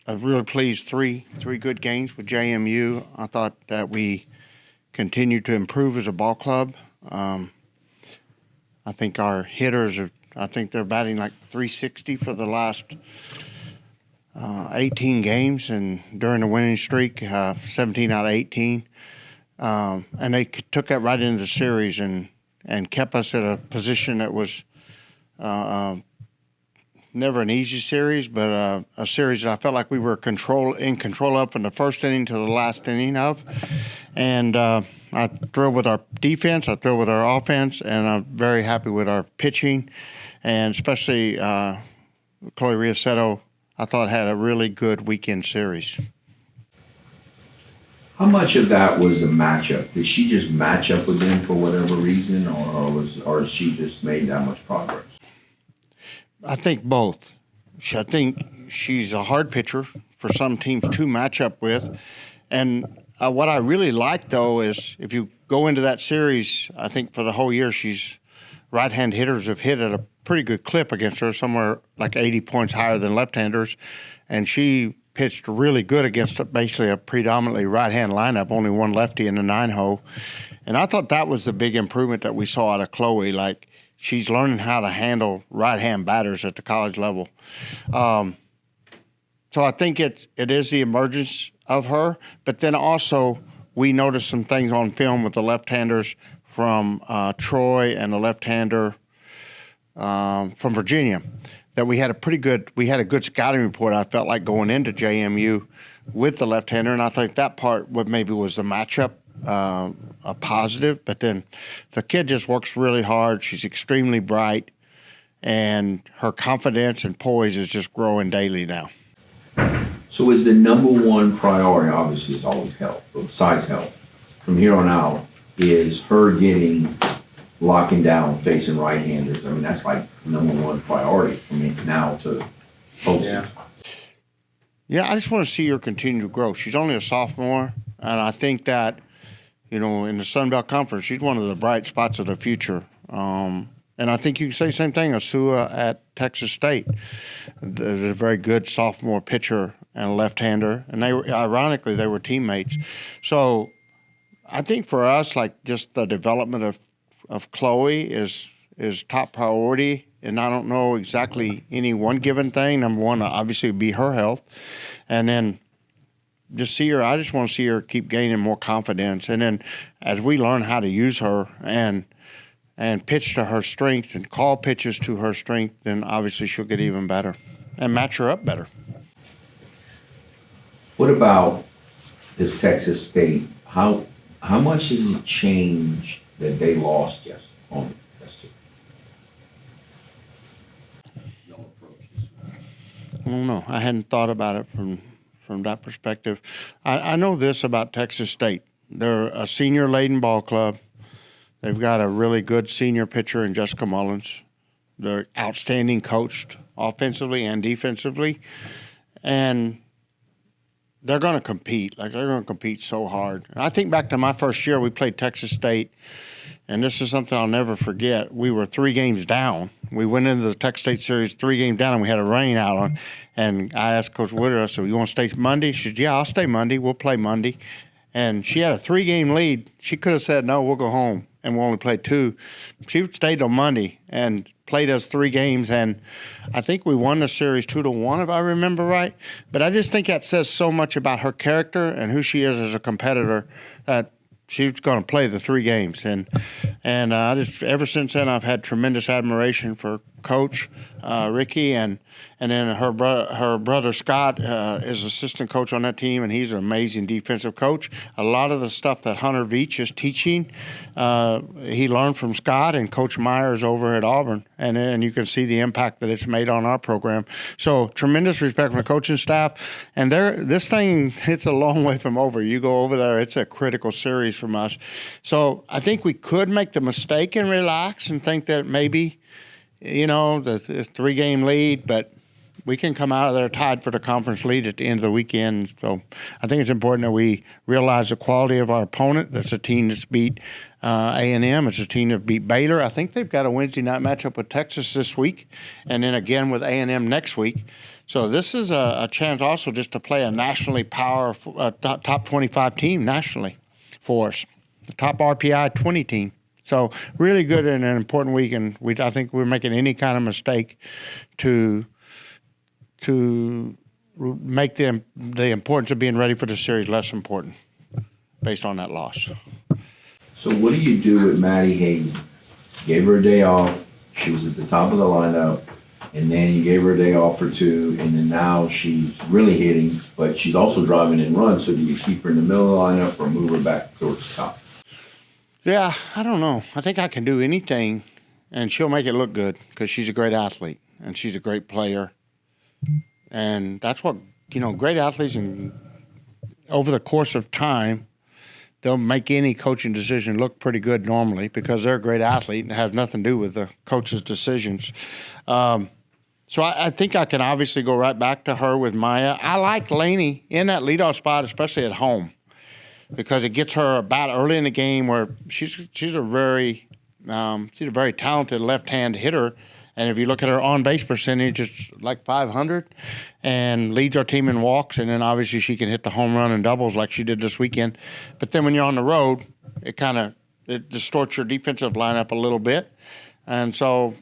I was really pleased. Three good games with JMU. I thought that we continued to improve as a ball club. I think our hitters are. I think they're batting like 360 for the last 18 games, and during the winning streak, 17 out of 18. And they took that right into the series and kept us at a position that was never an easy series, but a series that I felt like we were in control of from the first inning to the last inning of. And I'm thrilled with our defense, I'm thrilled with our offense, and I'm very happy with our pitching, and especially Chloe Riasetto, I thought had a really good weekend series. How much of that was a matchup? Did she just match up with them for whatever reason, or she just made that much progress? I think both. I think she's a hard pitcher for some teams to match up with. And what I really like, though, is if you go into that series, I think for the whole year, right-hand hitters have hit at a pretty good clip against her, somewhere like 80 points higher than left-handers. And she pitched really good against basically a predominantly right-hand lineup, only one lefty in the 9-hole. And I thought that was the big improvement that we saw out of Chloe. Like, she's learning how to handle right-hand batters at the college level. So I think it is the emergence of her, but then also we noticed some things on film with the left-handers from Troy and the left-hander from Virginia that we had a good scouting report, I felt like, going into JMU with the left-hander, and I think that part what maybe was the matchup a positive, but then the kid just works really hard. She's extremely bright, and her confidence and poise is just growing daily now. So is the number one priority, obviously, is always health, but besides health, from here on out, is her locking down, facing right-handers? I mean, that's like number one priority from now to postseason. Yeah, I just want to see her continue to grow. She's only a sophomore, and I think that, in the Sun Belt Conference, she's one of the bright spots of the future. And I think you can say the same thing, Asua at Texas State. There's a very good sophomore pitcher and a left-hander, and ironically, they were teammates. So I think for us, like, just the development of Chloe is top priority, and I don't know exactly any one given thing. Number one, obviously, would be her health, and then just see her. I just want to see her keep gaining more confidence, and then as we learn how to use her and pitch to her strength and call pitches to her strength, then obviously she'll get even better and match her up better. What about this Texas State? How much has it changed that they lost yesterday? I don't know. I hadn't thought about it from that perspective. I know this about Texas State. They're a senior-laden ball club. They've got a really good senior pitcher in Jessica Mullins. They're outstanding coached offensively and defensively. And they're going to compete. Like, they're going to compete so hard. And I think back to my first year, we played Texas State, and this is something I'll never forget. We were 3 games down. We went into the Texas State series 3 games down, and we had a rain out on. And I asked Coach Woodard, I said, you want to stay Monday? She said, yeah, I'll stay Monday. We'll play Monday. And she had a 3-game lead. She could have said, no, we'll go home, and we'll only play 2. She stayed on Monday and played us 3 games, and I think we won the series 2-1, if I remember right. But I just think that says so much about her character and who she is as a competitor that she's going to play the 3 games. And I just, ever since then, I've had tremendous admiration for Coach Ricky, and then her brother Scott is assistant coach on that team, and he's an amazing defensive coach. A lot of the stuff that Hunter Veach is teaching, he learned from Scott and Coach Myers over at Auburn, and you can see the impact that it's made on our program. So tremendous respect from the coaching staff. And this thing, it's a long way from over. You go over there, it's a critical series from us. So I think we could make the mistake and relax and think that maybe, the 3-game lead, but we can come out of there tied for the conference lead at the end of the weekend. So I think it's important that we realize the quality of our opponent. That's a team that's beat A&M. It's a team that beat Baylor. I think they've got a Wednesday night matchup with Texas this week, and then again with A&M next week. So this is a chance also just to play a nationally powerful top 25 team nationally for us, the top RPI 20 team. So really good and an important week, and I think we're making any kind of mistake to make the importance of being ready for the series less important based on that loss. So what do you do with Maddie Hayden? Gave her a day off. She was at the top of the lineup, and then you gave her a day off or two, and then now she's really hitting, but she's also driving in runs. So do you keep her in the middle of the lineup or move her back towards the top? Yeah, I don't know. I think I can do anything, and she'll make it look good because she's a great athlete and she's a great player. And that's what, great athletes, and over the course of time, they'll make any coaching decision look pretty good normally because they're a great athlete and it has nothing to do with the coach's decisions. So I think I can obviously go right back to her with Maya. I like Laney in that leadoff spot, especially at home, because it gets her about early in the game where she's a very talented left-hand hitter. And if you look at her on-base percentage, it's like 500 and leads our team in walks. And then obviously she can hit the home run and doubles like she did this weekend. But then when you're on the road, it distorts your defensive lineup a little bit. And so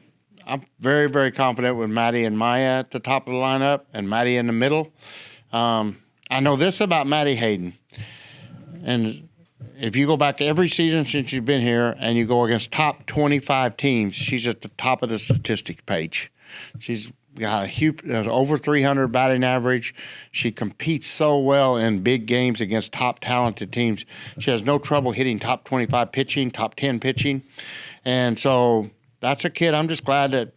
I'm very, very confident with Maddie and Maya at the top of the lineup and Maddie in the middle. I know this about Maddie Hayden. And if you go back every season since you've been here and you go against top 25 teams, she's at the top of the statistic page. She's got over 300 batting average. She competes so well in big games against top talented teams. She has no trouble hitting top 25 pitching, top 10 pitching. And so that's a kid. I'm just glad that,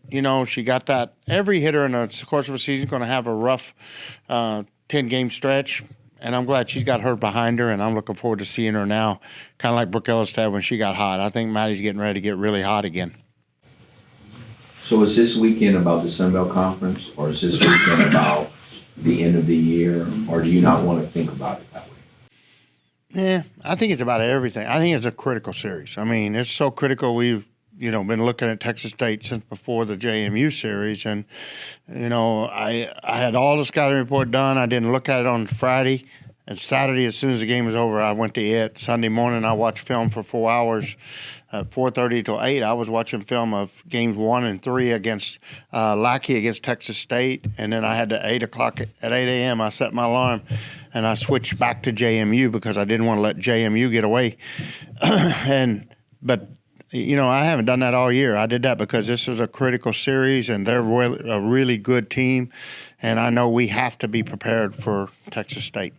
she got that. Every hitter in the course of a season is going to have a rough 10-game stretch. And I'm glad she's got her behind her, and I'm looking forward to seeing her now, kind of like Brooke Ellis said when she got hot. I think Maddie's getting ready to get really hot again. So is this weekend about the Sun Belt Conference, or is this weekend about the end of the year, or do you not want to think about it that way? Yeah, I think it's about everything. I think it's a critical series. I mean, it's so critical. We've been looking at Texas State since before the JMU series, and I had all the scouting report done. I didn't look at it on Friday, and Saturday, as soon as the game was over, I went to it. Sunday morning, I watched film for 4 hours, 4:30 till 8. I was watching film of games 1 and 3 against Lackey against Texas State, and then I had to 8 o'clock at 8 a.m. I set my alarm, and I switched back to JMU because I didn't want to let JMU get away, but. I haven't done that all year. I did that because this is a critical series, and they're a really good team, and I know we have to be prepared for Texas State.